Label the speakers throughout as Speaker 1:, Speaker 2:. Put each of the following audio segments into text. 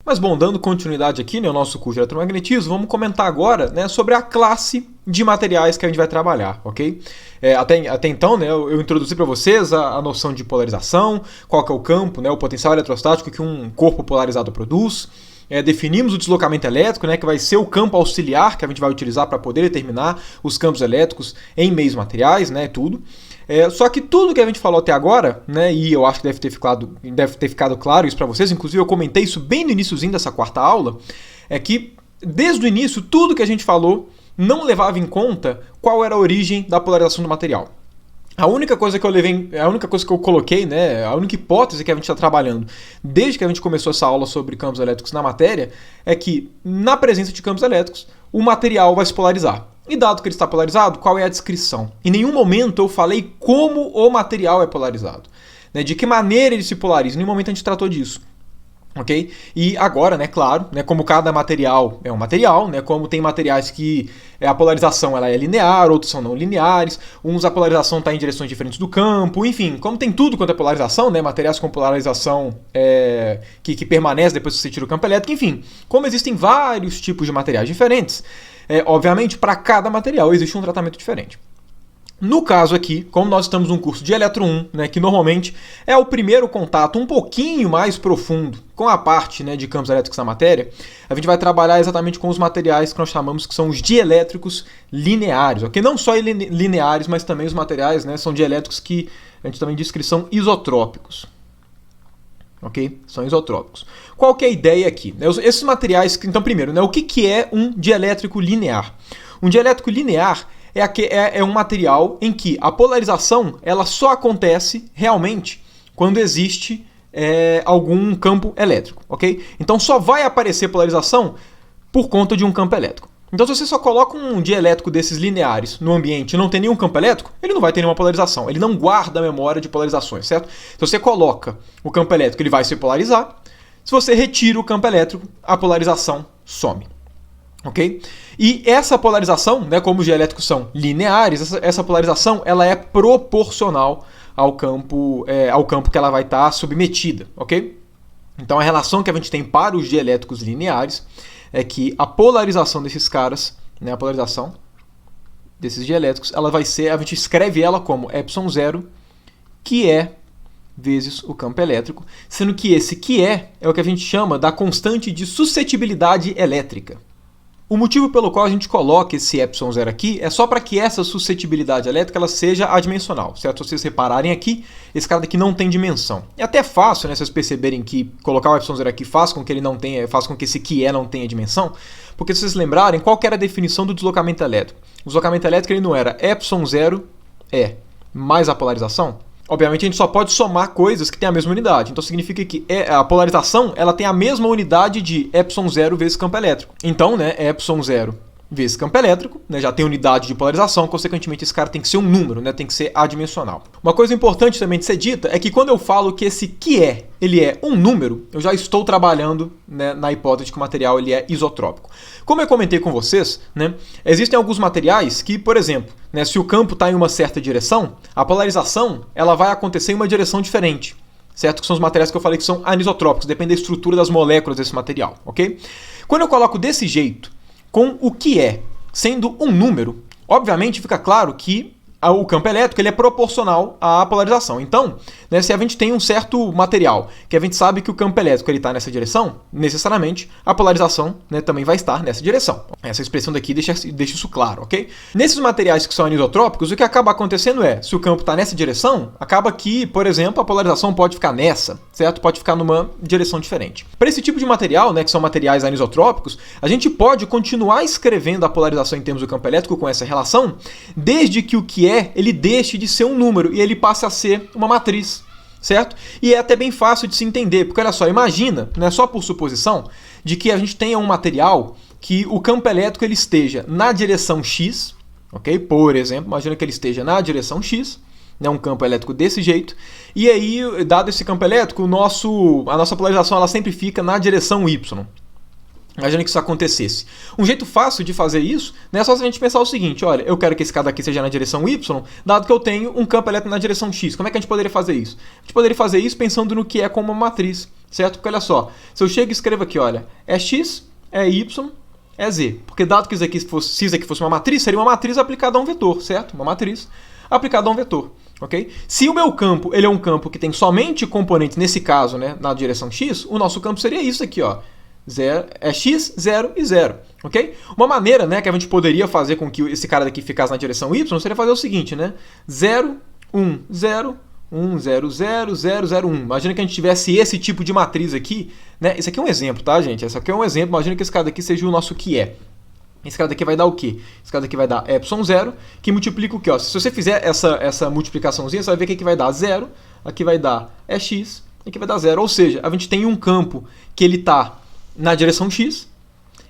Speaker 1: Mas bom, dando continuidade aqui no nosso curso de eletromagnetismo, vamos comentar agora, né, sobre a classe de materiais que a gente vai trabalhar, ok? Até então, né, eu introduzi para vocês a noção de polarização, qual que é o campo, né, o potencial eletrostático que um corpo polarizado produz. Definimos o deslocamento elétrico, né, que vai ser o campo auxiliar que a gente vai utilizar para poder determinar os campos elétricos em meios materiais, né, tudo. Só que tudo que a gente falou até agora, né, e eu acho que deve ter ficado claro isso para vocês, inclusive eu comentei isso bem no iniciozinho dessa quarta aula, é que desde o início tudo que a gente falou não levava em conta qual era a origem da polarização do material. A única coisa que eu coloquei, né, a única hipótese que a gente está trabalhando desde que a gente começou essa aula sobre campos elétricos na matéria é que, na presença de campos elétricos, o material vai se polarizar. E dado que ele está polarizado, qual é a descrição? Em nenhum momento eu falei como o material é polarizado, né, de que maneira ele se polariza. Em nenhum momento a gente tratou disso. Okay? E agora, né, claro, né, como cada material é um material, né, como tem materiais que a polarização ela é linear, outros são não lineares, uns a polarização está em direções diferentes do campo, enfim, como tem tudo quanto é polarização, né, materiais com polarização que permanece depois que você tira o campo elétrico, enfim, como existem vários tipos de materiais diferentes, obviamente para cada material existe um tratamento diferente. No caso aqui, como nós estamos num curso de Eletro 1, né, que normalmente é o primeiro contato um pouquinho mais profundo com a parte, né, de campos elétricos na matéria, a gente vai trabalhar exatamente com os materiais que nós chamamos que são os dielétricos lineares, ok? Não só lineares, mas também os materiais, né, são dielétricos que a gente também diz que eles são isotrópicos. Ok? São isotrópicos. Qual que é a ideia aqui? Esses materiais, então primeiro, né, o que é um dielétrico linear? Um dielétrico linear é um material em que a polarização ela só acontece realmente quando existe algum campo elétrico, ok? Então só vai aparecer polarização por conta de um campo elétrico. Então se você só coloca um dielétrico desses lineares no ambiente e não tem nenhum campo elétrico, ele não vai ter nenhuma polarização, ele não guarda a memória de polarizações, certo? Se você coloca o campo elétrico, ele vai se polarizar. Se você retira o campo elétrico, a polarização some. Ok? E essa polarização, né, como os dielétricos são lineares, essa polarização ela é proporcional ao campo que ela vai estar submetida. Ok? Então a relação que a gente tem para os dielétricos lineares é que a polarização desses caras, né, a polarização desses dielétricos, ela vai ser, a gente escreve ela como ε0, que é vezes o campo elétrico, sendo que esse que é o que a gente chama da constante de suscetibilidade elétrica. O motivo pelo qual a gente coloca esse ε0 aqui é só para que essa suscetibilidade elétrica ela seja adimensional, certo? Se vocês repararem aqui, esse cara daqui não tem dimensão. É até fácil, né, vocês perceberem que colocar o ε0 aqui faz com que esse que é não tenha dimensão, porque se vocês lembrarem, qual que era a definição do deslocamento elétrico? O deslocamento elétrico ele não era ε0 mais a polarização? Obviamente, a gente só pode somar coisas que têm a mesma unidade. Então, significa que a polarização ela tem a mesma unidade de ε0 vezes campo elétrico. Então, né, ε0 vezes campo elétrico, né, já tem unidade de polarização, consequentemente, esse cara tem que ser um número, né, tem que ser adimensional. Uma coisa importante também de ser dita é que quando eu falo que esse que ele é um número, eu já estou trabalhando, né, na hipótese de que o material ele é isotrópico. Como eu comentei com vocês, né, existem alguns materiais que, por exemplo, né, se o campo está em uma certa direção, a polarização ela vai acontecer em uma direção diferente, certo? Que são os materiais que eu falei que são anisotrópicos, depende da estrutura das moléculas desse material, ok? Quando eu coloco desse jeito, com o que sendo um número, obviamente fica claro que o campo elétrico ele é proporcional à polarização. Então, né, se a gente tem um certo material que a gente sabe que o campo elétrico está nessa direção, necessariamente a polarização, né, também vai estar nessa direção. Essa expressão daqui deixa isso claro, ok? Nesses materiais que são anisotrópicos, o que acaba acontecendo se o campo está nessa direção, acaba que, por exemplo, a polarização pode ficar nessa, certo? Pode ficar numa direção diferente. Para esse tipo de material, né, que são materiais anisotrópicos, a gente pode continuar escrevendo a polarização em termos do campo elétrico com essa relação, desde que o que ele deixe de ser um número e ele passe a ser uma matriz, certo? E é até bem fácil de se entender, porque olha só, imagina, né, só por suposição, de que a gente tenha um material que o campo elétrico ele esteja na direção x, ok? Por exemplo, imagina que ele esteja na direção x, né, um campo elétrico desse jeito, e aí, dado esse campo elétrico, a nossa polarização ela sempre fica na direção y. Imagina que isso acontecesse. Um jeito fácil de fazer isso, né, é só se a gente pensar o seguinte: olha, eu quero que esse cara aqui seja na direção Y, dado que eu tenho um campo elétrico na direção X. Como é que a gente poderia fazer isso? A gente poderia fazer isso pensando no que é como uma matriz, certo? Porque olha só, se eu chego e escrevo aqui, olha, é X, é Y, é Z. Porque dado que isso aqui fosse, se isso aqui fosse uma matriz, seria uma matriz aplicada a um vetor, certo? Uma matriz aplicada a um vetor. Okay? Se o meu campo ele é um campo que tem somente componentes, nesse caso, né, na direção X, o nosso campo seria isso aqui, ó. É X, 0 e 0, ok? Uma maneira, né, que a gente poderia fazer com que esse cara daqui ficasse na direção Y seria fazer o seguinte, né? 0, 1, 0, 1, 0, 0, 0, 0, 1. Imagina que a gente tivesse esse tipo de matriz aqui, né? Esse aqui é um exemplo, tá, gente? Esse aqui é um exemplo. Imagina que esse cara daqui seja o nosso que é. Esse cara daqui vai dar o quê? Esse cara daqui vai dar ε0, que multiplica o quê? Ó, se você fizer essa multiplicaçãozinha, você vai ver que aqui vai dar 0, aqui vai dar x, aqui vai dar 0. Ou seja, a gente tem um campo que ele está na direção X,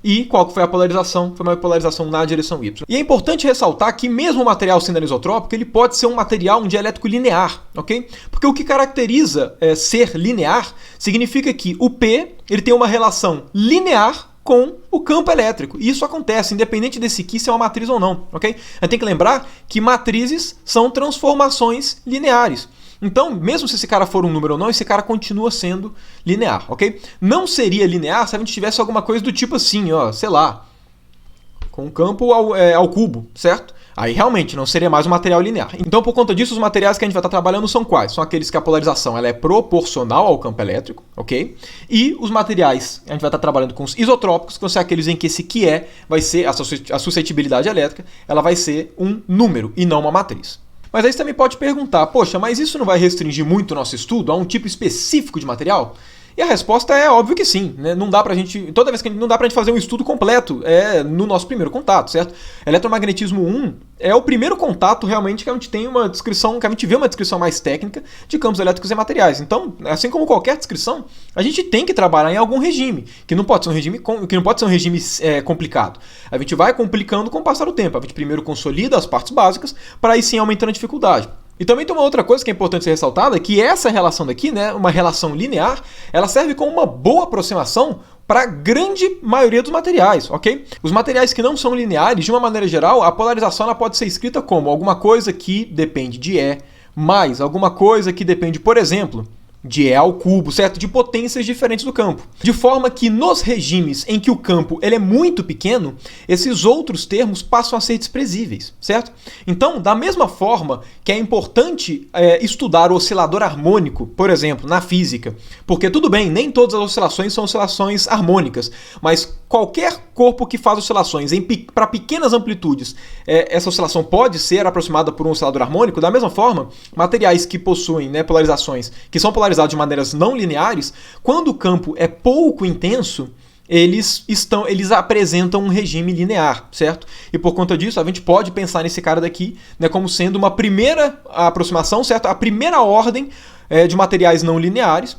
Speaker 1: e qual que foi a polarização? Foi uma polarização na direção Y. E é importante ressaltar que mesmo o material sendo anisotrópico, ele pode ser um material, um dielétrico linear, ok? Porque o que caracteriza ser linear significa que o P ele tem uma relação linear com o campo elétrico. E isso acontece, independente desse aqui se é uma matriz ou não, ok? A gente tem que lembrar que matrizes são transformações lineares. Então, mesmo se esse cara for um número ou não, esse cara continua sendo linear, ok? Não seria linear se a gente tivesse alguma coisa do tipo assim, ó, sei lá, com um campo ao cubo, certo? Aí realmente não seria mais um material linear. Então, por conta disso, os materiais que a gente vai estar trabalhando são quais? São aqueles que a polarização ela é proporcional ao campo elétrico, ok? E os materiais a gente vai estar trabalhando com os isotrópicos, que vão ser aqueles em que esse que vai ser a suscetibilidade elétrica, ela vai ser um número e não uma matriz. Mas aí você também pode perguntar, poxa, mas isso não vai restringir muito o nosso estudo a um tipo específico de material? E a resposta é óbvio que sim, né? Não dá pra gente, toda vez que não dá pra gente fazer um estudo completo no nosso primeiro contato, certo? Eletromagnetismo 1 é o primeiro contato realmente que a gente tem uma descrição, que a gente vê uma descrição mais técnica de campos elétricos e materiais. Então, assim como qualquer descrição, a gente tem que trabalhar em algum regime, que não pode ser um regime complicado. A gente vai complicando com o passar do tempo. A gente primeiro consolida as partes básicas para aí sim aumentando a dificuldade. E também tem uma outra coisa que é importante ser ressaltada, que essa relação daqui, né, uma relação linear, ela serve como uma boa aproximação para a grande maioria dos materiais, ok? Os materiais que não são lineares, de uma maneira geral, a polarização ela pode ser escrita como alguma coisa que depende de E, mais alguma coisa que depende, por exemplo, de E ao cubo, certo? De potências diferentes do campo. De forma que nos regimes em que o campo ele é muito pequeno, esses outros termos passam a ser desprezíveis, certo? Então, da mesma forma que é importante estudar o oscilador harmônico, por exemplo, na física, porque tudo bem, nem todas as oscilações são oscilações harmônicas, mas qualquer corpo que faz oscilações para pequenas amplitudes, essa oscilação pode ser aproximada por um oscilador harmônico. Da mesma forma, materiais que possuem, né, polarizações que são polarizados de maneiras não lineares, quando o campo é pouco intenso, eles apresentam um regime linear, certo? E por conta disso, a gente pode pensar nesse cara daqui, né, como sendo uma primeira aproximação, certo? A primeira ordem de materiais não lineares.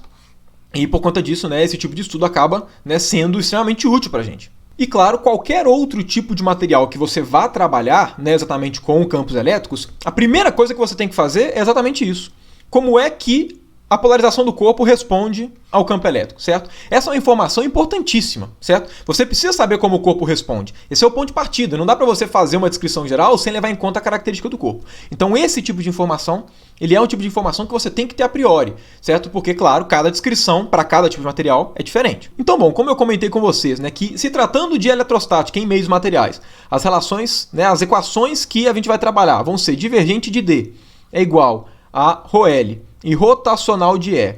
Speaker 1: E por conta disso, né, esse tipo de estudo acaba, né, sendo extremamente útil para a gente. E claro, qualquer outro tipo de material que você vá trabalhar, né, exatamente com campos elétricos, a primeira coisa que você tem que fazer é exatamente isso. Como é que a polarização do corpo responde ao campo elétrico, certo? Essa é uma informação importantíssima, certo? Você precisa saber como o corpo responde. Esse é o ponto de partida. Não dá para você fazer uma descrição geral sem levar em conta a característica do corpo. Então esse tipo de informação, ele é um tipo de informação que você tem que ter a priori, certo? Porque, claro, cada descrição para cada tipo de material é diferente. Então, bom, como eu comentei com vocês, né, que se tratando de eletrostática em meios materiais, as relações, né, as equações que a gente vai trabalhar vão ser divergente de D é igual a ρL e rotacional de E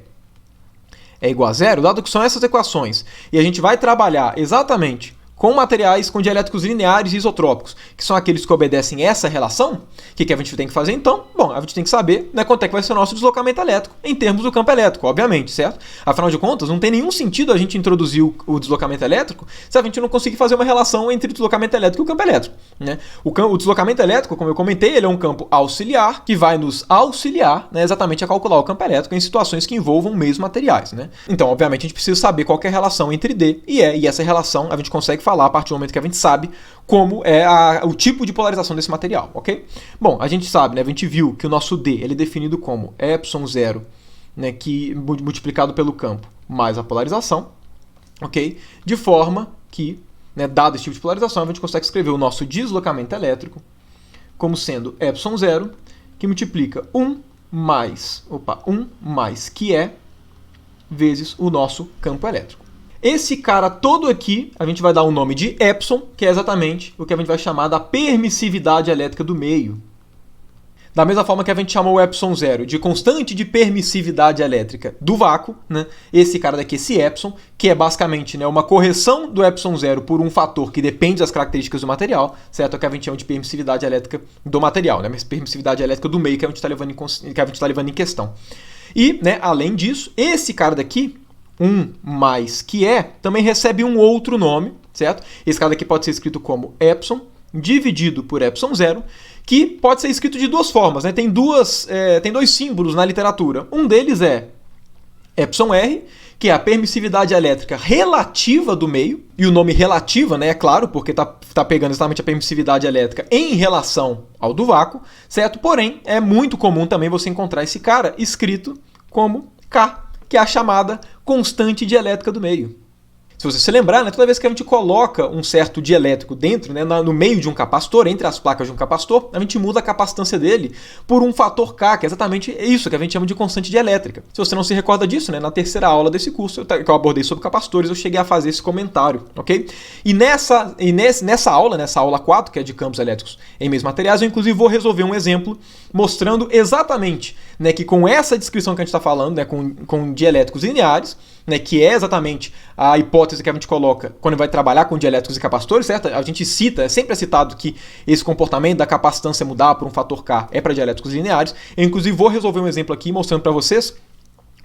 Speaker 1: é igual a zero, dado que são essas equações, e a gente vai trabalhar exatamente com materiais com dielétricos lineares e isotrópicos, que são aqueles que obedecem essa relação, o que a gente tem que fazer então? Bom, a gente tem que saber, né, quanto é que vai ser o nosso deslocamento elétrico em termos do campo elétrico, obviamente, certo? Afinal de contas, não tem nenhum sentido a gente introduzir o deslocamento elétrico se a gente não conseguir fazer uma relação entre o deslocamento elétrico e o campo elétrico, né? O deslocamento elétrico, como eu comentei, ele é um campo auxiliar que vai nos auxiliar, né, exatamente a calcular o campo elétrico em situações que envolvam meios materiais, né? Então, obviamente, a gente precisa saber qual que é a relação entre D e E, e essa relação a gente consegue falar a partir do momento que a gente sabe como é o tipo de polarização desse material, ok? Bom, a gente sabe, né, a gente viu que o nosso D ele é definido como ε0, né, multiplicado pelo campo mais a polarização, ok? De forma que, né, dado esse tipo de polarização, a gente consegue escrever o nosso deslocamento elétrico como sendo ε0, que multiplica 1 mais que é vezes o nosso campo elétrico. Esse cara todo aqui, a gente vai dar o nome de epsilon, que é exatamente o que a gente vai chamar da permissividade elétrica do meio. Da mesma forma que a gente chamou o ε0 de constante de permissividade elétrica do vácuo, né? Esse cara daqui, esse epsilon, que é basicamente, né, uma correção do ε0 por um fator que depende das características do material, certo? É o que a gente chama de permissividade elétrica do material, né? Permissividade elétrica do meio que a gente está levando em questão. E, né, além disso, esse cara daqui, 1 mais que é, também recebe um outro nome, certo? Esse cara daqui pode ser escrito como epsilon dividido por ε0, que pode ser escrito de duas formas, né? Tem dois símbolos na literatura. Um deles é εr, que é a permissividade elétrica relativa do meio, e o nome relativa, né, é claro, porque tá pegando exatamente a permissividade elétrica em relação ao do vácuo, certo? Porém, é muito comum também você encontrar esse cara escrito como K, que é a chamada constante dielétrica do meio. Se você se lembrar, né, toda vez que a gente coloca um certo dielétrico dentro, né, no meio de um capacitor, entre as placas de um capacitor, a gente muda a capacitância dele por um fator K, que é exatamente isso que a gente chama de constante dielétrica. Se você não se recorda disso, né, na terceira aula desse curso que eu abordei sobre capacitores, eu cheguei a fazer esse comentário, ok? E nessa aula 4, que é de campos elétricos em meios materiais, eu inclusive vou resolver um exemplo mostrando exatamente, né, que com essa descrição que a gente está falando, né, com dielétricos lineares, né, que é exatamente a hipótese que a gente coloca quando vai trabalhar com dielétricos e capacitores, certo? A gente cita, sempre é citado que esse comportamento da capacitância mudar por um fator K é para dielétricos lineares. Eu, inclusive, vou resolver um exemplo aqui mostrando para vocês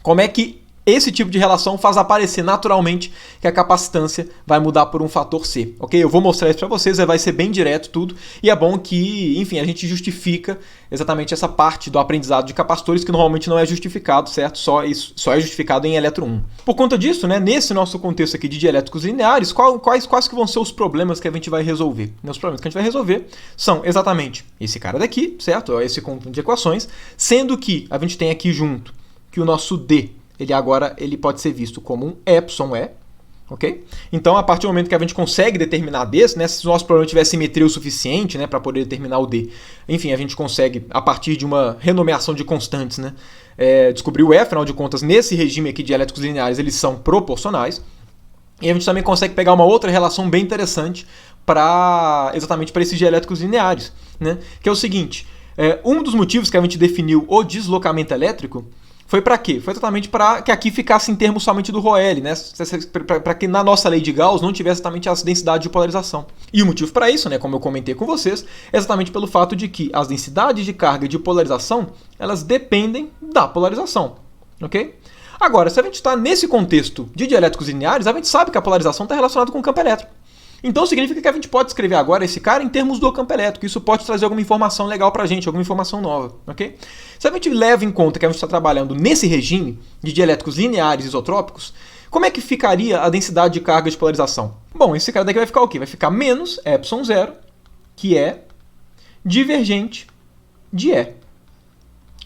Speaker 1: como é que esse tipo de relação faz aparecer naturalmente que a capacitância vai mudar por um fator C, ok? Eu vou mostrar isso para vocês, vai ser bem direto tudo, e é bom que, enfim, a gente justifica exatamente essa parte do aprendizado de capacitores que normalmente não é justificado, certo? Só é justificado em eletro 1. Por conta disso, né, nesse nosso contexto aqui de dielétricos lineares, quais que vão ser os problemas que a gente vai resolver? Os problemas que a gente vai resolver são exatamente esse cara daqui, certo? Esse conjunto de equações, sendo que a gente tem aqui junto que o nosso D, ele pode ser visto como um εE, ok? Então, a partir do momento que a gente consegue determinar D, né, se o nosso problema tiver simetria o suficiente, né, para poder determinar o D, enfim, a gente consegue, a partir de uma renomeação de constantes, né, descobrir o E, afinal de contas, nesse regime aqui de elétricos lineares, eles são proporcionais. E a gente também consegue pegar uma outra relação bem interessante exatamente para esses dielétricos lineares, né, que é o seguinte, um dos motivos que a gente definiu o deslocamento elétrico foi para quê? Foi exatamente para que aqui ficasse em termos somente do ρL, né? Para que na nossa lei de Gauss não tivesse exatamente as densidades de polarização. E o motivo para isso, né, como eu comentei com vocês, é exatamente pelo fato de que as densidades de carga e de polarização, elas dependem da polarização, ok? Agora, se a gente está nesse contexto de dielétricos lineares, a gente sabe que a polarização está relacionada com o campo elétrico. Então significa que a gente pode escrever agora esse cara em termos do campo elétrico. Isso pode trazer alguma informação legal pra gente, alguma informação nova, ok? Se a gente leva em conta que a gente está trabalhando nesse regime de dielétricos lineares isotrópicos, como é que ficaria a densidade de carga de polarização? Bom, esse cara daqui vai ficar o quê? Vai ficar menos ε0, que é divergente de E,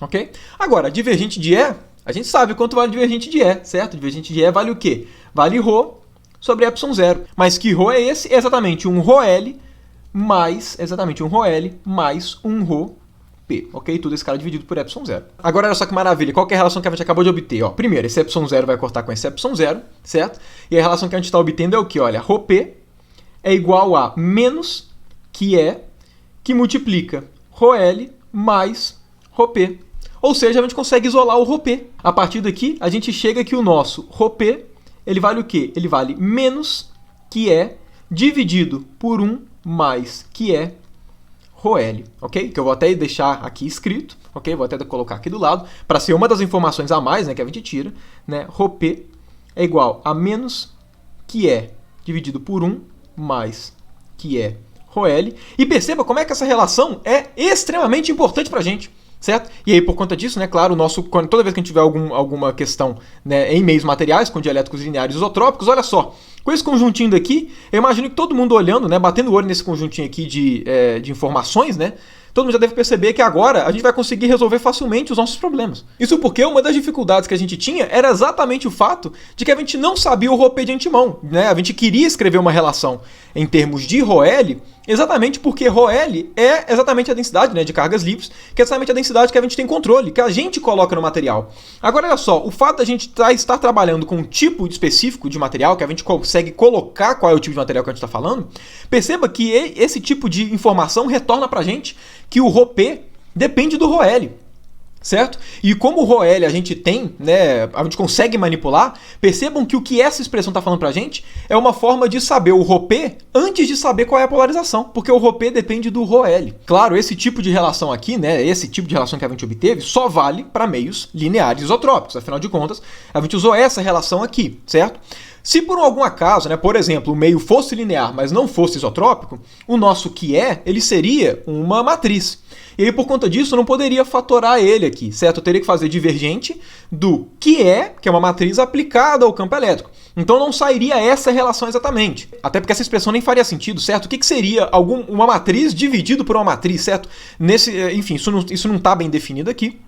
Speaker 1: ok? Agora, divergente de E, a gente sabe quanto vale divergente de E, certo? Divergente de E vale o quê? Vale ρ sobre ε0. Mas que ρ é esse? É exatamente um ρL mais um ρp, ok? Tudo esse cara dividido por ε0. Agora, olha só que maravilha. Qual que é a relação que a gente acabou de obter? Ó, primeiro, esse ε0 vai cortar com esse ε0, certo? E a relação que a gente está obtendo é o que? Olha, ρp é igual a menos que é, que multiplica ρl mais ρp. Ou seja, a gente consegue isolar o ρp. A partir daqui, a gente chega que o nosso ρp ele vale o quê? Ele vale menos que é dividido por 1 mais que é ρl, ok? Que eu vou até deixar aqui escrito, ok? Vou até colocar aqui do lado, para ser uma das informações a mais, né, que a gente tira, né? ρp é igual a menos que é dividido por 1 mais que é ρl. E perceba como é que essa relação é extremamente importante para a gente. Certo? E aí, por conta disso, né, claro, toda vez que a gente tiver alguma questão, né, em meios materiais, com dielétricos lineares isotrópicos, olha só, com esse conjuntinho daqui, eu imagino que todo mundo olhando, né, batendo o olho nesse conjuntinho aqui de informações, né, todo mundo já deve perceber que agora a gente vai conseguir resolver facilmente os nossos problemas. Isso porque uma das dificuldades que a gente tinha era exatamente o fato de que a gente não sabia o Rho-P de antemão, né? A gente queria escrever uma relação em termos de Rho-L, exatamente porque Rho-L é exatamente a densidade, né, de cargas livres, que é exatamente a densidade que a gente tem controle, que a gente coloca no material. Agora, olha só, o fato da gente estar trabalhando com um tipo específico de material, que a gente consegue colocar qual é o tipo de material que a gente está falando, perceba que esse tipo de informação retorna para a gente que o Rho-P depende do Rho-L. Certo? E como o Rho-L a gente tem, né, a gente consegue manipular, percebam que o que essa expressão está falando pra gente é uma forma de saber o Rho-P antes de saber qual é a polarização, porque o Rho-P depende do Rho-L. Claro, esse tipo de relação aqui, né, esse tipo de relação que a gente obteve, só vale para meios lineares isotrópicos. Afinal de contas, a gente usou essa relação aqui, certo? Se por algum acaso, né, por exemplo, o meio fosse linear, mas não fosse isotrópico, o nosso que ele seria uma matriz. E aí, por conta disso, eu não poderia fatorar ele aqui, certo? Eu teria que fazer divergente do que é uma matriz aplicada ao campo elétrico. Então não sairia essa relação exatamente. Até porque essa expressão nem faria sentido, certo? O que seria uma matriz dividido por uma matriz, certo? Enfim, isso não está bem definido aqui.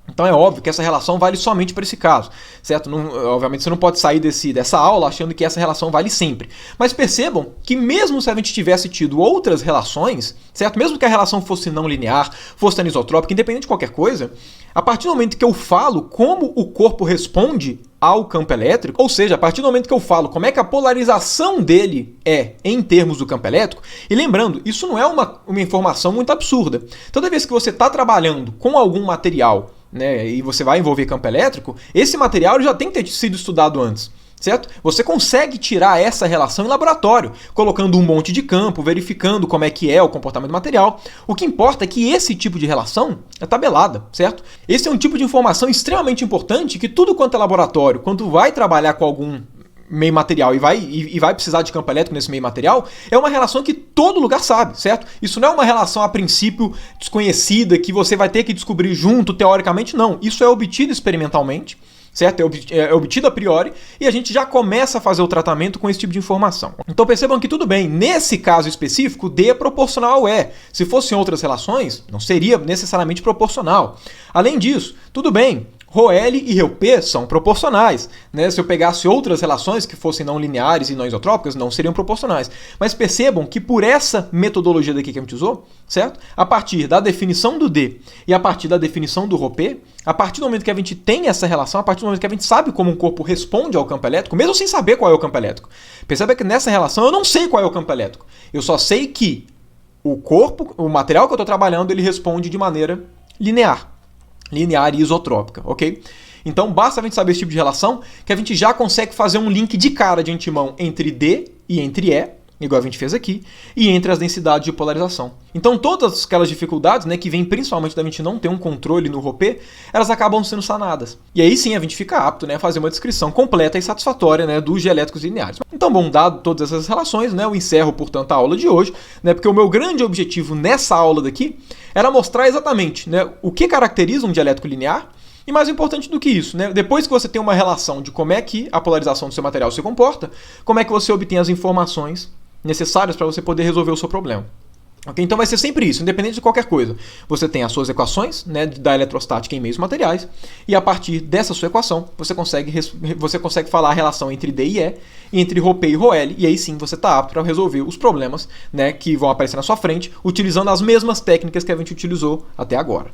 Speaker 1: Então é óbvio que essa relação vale somente para esse caso, certo? Obviamente você não pode sair dessa aula achando que essa relação vale sempre. Mas percebam que mesmo se a gente tivesse tido outras relações, certo? Mesmo que a relação fosse não linear, fosse anisotrópica, independente de qualquer coisa, a partir do momento que eu falo como o corpo responde ao campo elétrico, ou seja, a partir do momento que eu falo como é que a polarização dele é em termos do campo elétrico, e lembrando, isso não é uma informação muito absurda. Toda vez que você está trabalhando com algum material, né, e você vai envolver campo elétrico, esse material já tem que ter sido estudado antes. Certo? Você consegue tirar essa relação em laboratório, colocando um monte de campo, verificando como é que é o comportamento do material. O que importa é que esse tipo de relação é tabelada, certo? Esse é um tipo de informação extremamente importante que tudo quanto é laboratório, quando vai trabalhar com algum meio material e vai precisar de campo elétrico nesse meio material, é uma relação que todo lugar sabe, certo? Isso não é uma relação a princípio desconhecida que você vai ter que descobrir junto, teoricamente, não. Isso é obtido experimentalmente, certo? É obtido a priori e a gente já começa a fazer o tratamento com esse tipo de informação. Então percebam que tudo bem, nesse caso específico, D é proporcional ao E. Se fossem outras relações, não seria necessariamente proporcional. Além disso, tudo bem, Rho-L e Rho-P são proporcionais, né? Se eu pegasse outras relações que fossem não lineares e não isotrópicas, não seriam proporcionais. Mas percebam que por essa metodologia daqui que a gente usou, certo? A partir da definição do D e a partir da definição do Rho-P, a partir do momento que a gente tem essa relação, a partir do momento que a gente sabe como um corpo responde ao campo elétrico, mesmo sem saber qual é o campo elétrico, perceba que nessa relação eu não sei qual é o campo elétrico. Eu só sei que o corpo, o material que eu estou trabalhando, ele responde de maneira linear e isotrópica, ok? Então basta a gente saber esse tipo de relação que a gente já consegue fazer um link de cara de antemão entre D e entre E, igual a gente fez aqui, e entre as densidades de polarização. Então todas aquelas dificuldades, né, que vêm principalmente da gente não ter um controle no Rho-P, elas acabam sendo sanadas. E aí sim a gente fica apto, né, a fazer uma descrição completa e satisfatória, né, dos dielétricos lineares. Então, bom, dado todas essas relações, né, eu encerro, portanto, a aula de hoje, né, porque o meu grande objetivo nessa aula daqui era mostrar exatamente, né, o que caracteriza um dielétrico linear. E mais importante do que isso, né? Depois que você tem uma relação de como é que a polarização do seu material se comporta, como é que você obtém as informações necessárias para você poder resolver o seu problema. Okay? Então vai ser sempre isso, independente de qualquer coisa. Você tem as suas equações, né, da eletrostática em meios materiais, e a partir dessa sua equação, você consegue falar a relação entre D e E, entre Rho-P e Rho-L, e aí sim você está apto para resolver os problemas, né, que vão aparecer na sua frente, utilizando as mesmas técnicas que a gente utilizou até agora.